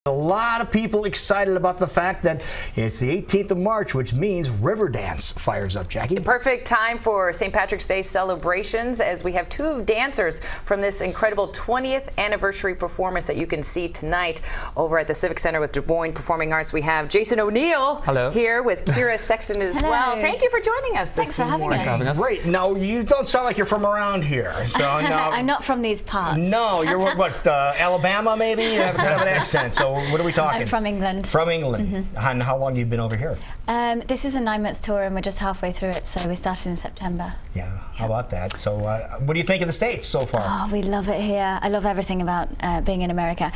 A lot of people excited about the fact that it's the 18th of March, which means Riverdance fires up, Jackie. The perfect time for St. Patrick's Day celebrations, as we have two dancers from this incredible 20th anniversary performance that you can see tonight over at the Civic Center with Des Moines Performing Arts. We have Jason O'Neill here with Kira Sexton as well. Thank you for joining us. Thanks for having us. Great. Now, you don't sound like you're from around here. So no, I'm not from these parts. No, you're what, Alabama maybe? You have a kind of an accent. So what are we talking? I'm from England. From England. And how long have you been over here? This is a 9-month tour and we're just halfway through it, so we started in September. Yeah, how about that? So what do you think of the States so far? Oh, we love it here. I love everything about being in America.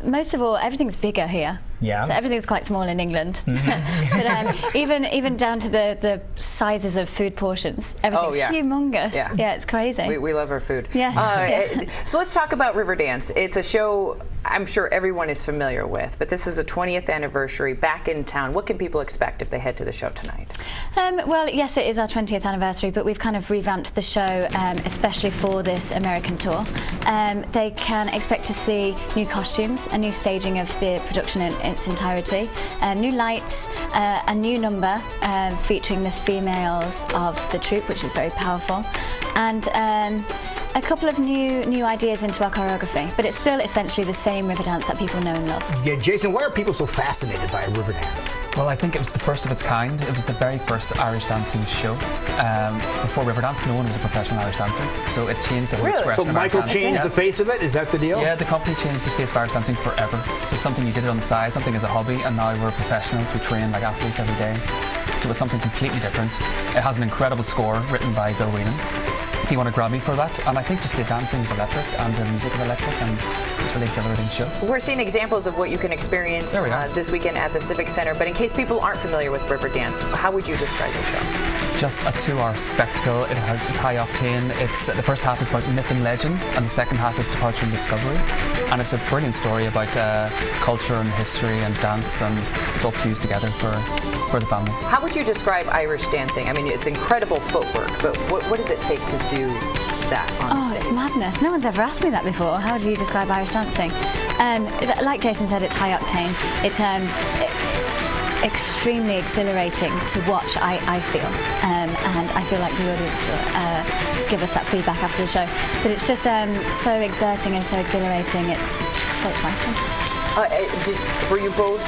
Most of all, everything's bigger here. Yeah. So everything's quite small in England. But even down to the sizes of food portions, everything's humongous. Yeah, it's crazy. We love our food. Yeah. So let's talk about Riverdance. It's a show I'm sure everyone is familiar with, but this is a 20th anniversary back in town. What can people expect if they head to the show tonight? Well, yes, it is our 20th anniversary, but we've kind of revamped the show, especially for this American tour. They can expect to see new costumes, a new staging of the production in its entirety, new lights, a new number featuring the females of the troupe, which is very powerful, and a couple of new ideas into our choreography, but it's still essentially the same Riverdance that people know and love. Yeah, Jason, why are people so fascinated by Riverdance? Well, I think it was the first of its kind. It was the very first Irish dancing show. Before Riverdance, no one was a professional Irish dancer, so it changed the whole expression So of Michael Irish changed dancing. the face of it? Is that the deal? Yeah, the company changed the face of Irish dancing forever. So something you did it on the side, something as a hobby, and now we're professionals. We train like athletes every day. So it's something completely different. It has an incredible score written by Bill Whelan. He won a Grammy for that, and I think just the dancing is electric and the music is electric, and it's a really exhilarating show. We're seeing examples of what you can experience this weekend at the Civic Center, but in case people aren't familiar with Riverdance, how would you describe the show? Just a 2-hour spectacle. It's high octane. The first half is about myth and legend, and the second half is departure and discovery. And it's a brilliant story about culture and history and dance, and it's all fused together for the family. How would you describe Irish dancing? I mean, it's incredible footwork, but what does it take to do that on stage? It's madness. No one's ever asked me that before. How do you describe Irish dancing? Like Jason said, it's high octane. It's extremely exhilarating to watch, I feel, and I feel like the audience will give us that feedback after the show. But it's just so exerting and so exhilarating. It's so exciting. Were you both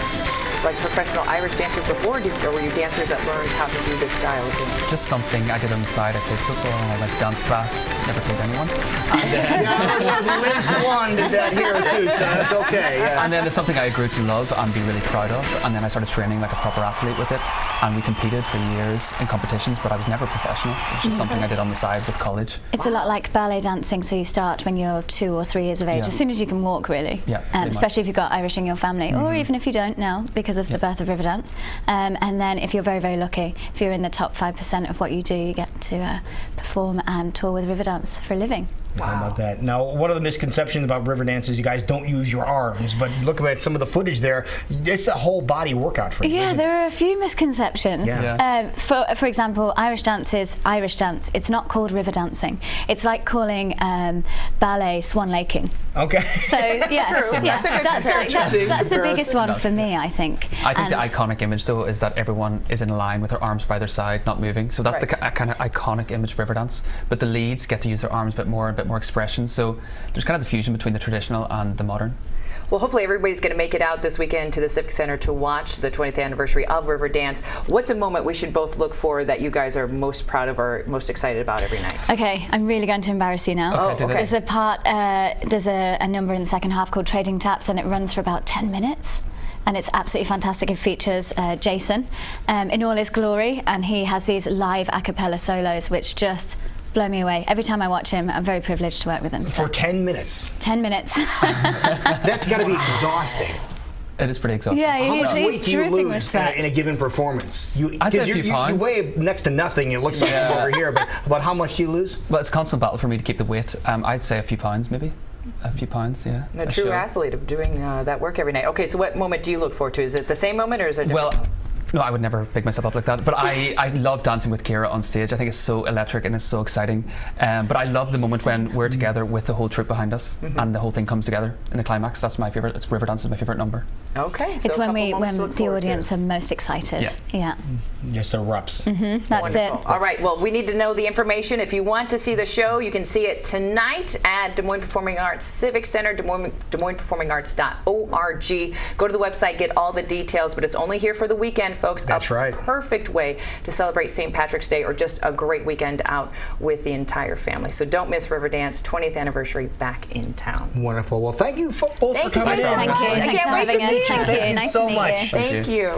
like professional Irish dancers before, or were you dancers that learned how to do this style of dance? Just something I did on the side. I played football and I went to dance class. Never told anyone. Lynn Swan did that here too, so that's okay. Yeah. And then it's something I grew to love and be really proud of. And then I started training like a proper athlete with it. And we competed for years in competitions, but I was never professional. It was just something I did on the side with college. It's a lot like ballet dancing, so you start when you're 2 or 3 years of age, as soon as you can walk, really. Yeah, especially if you've got Irish in your family, or even if you don't now, because of the birth of Riverdance. And then if you're very, very lucky, if you're in the top 5% of what you do, you get to perform and tour with Riverdance for a living. Wow. How about that? Now, one of the misconceptions about Riverdance is you guys don't use your arms, but looking at some of the footage there, it's a whole body workout for you. Yeah, there are a few misconceptions. Yeah. For example, Irish dance is Irish dance. It's not called river dancing. It's like calling ballet swan laking. Okay. So that's the biggest one for me, I think. I think the iconic image, though, is that everyone is in line with their arms by their side, not moving. So that's the kind of iconic image of Riverdance. But the leads get to use their arms a bit more expression. So there's kind of the fusion between the traditional and the modern. Well, hopefully everybody's going to make it out this weekend to the Civic Center to watch the 20th anniversary of Riverdance. What's a moment we should both look for that you guys are most proud of or most excited about every night? Okay, I'm really going to embarrass you now. Okay. There's a part, there's a number in the second half called Trading Taps, and it runs for about 10 minutes. And it's absolutely fantastic. It features Jason in all his glory, and he has these live a cappella solos which just blow me away. Every time I watch him, I'm very privileged to work with him. For 10 minutes? 10 minutes. That's got to be exhausting. It is pretty exhausting. Yeah, how much weight do you lose in a a given performance? I'd say a few pounds. You weigh next to nothing. It looks like over here, but about how much do you lose? Well, it's a constant battle for me to keep the weight. I'd say a few pounds, maybe. A few pounds, yeah. A true athlete of doing that work every night. Okay, so what moment do you look forward to? Is it the same moment or is it different? Well, No, I would never pick myself up like that. But I love dancing with Ciara on stage. I think it's so electric and it's so exciting. But I love the moment when we're together with the whole troupe behind us and the whole thing comes together in the climax. That's my favourite. Riverdance is my favourite number. Okay. It's when the audience are most excited. Yeah. Just erupts. That's Wonderful. it. All right. Well, we need to know the information. If you want to see the show, you can see it tonight at Des Moines Performing Arts Civic Center, DesMoinesPerformingArts.org. Go to the website, get all the details, but it's only here for the weekend, folks. That's right. Perfect way to celebrate St. Patrick's Day or just a great weekend out with the entire family. So don't miss Riverdance 20th anniversary back in town. Wonderful. Well, thank you both for coming Thank you. in. Thank you. I Thanks can't for wait to having see us. it. Thank you. Thank you Nice so to meet much. you. Thank you.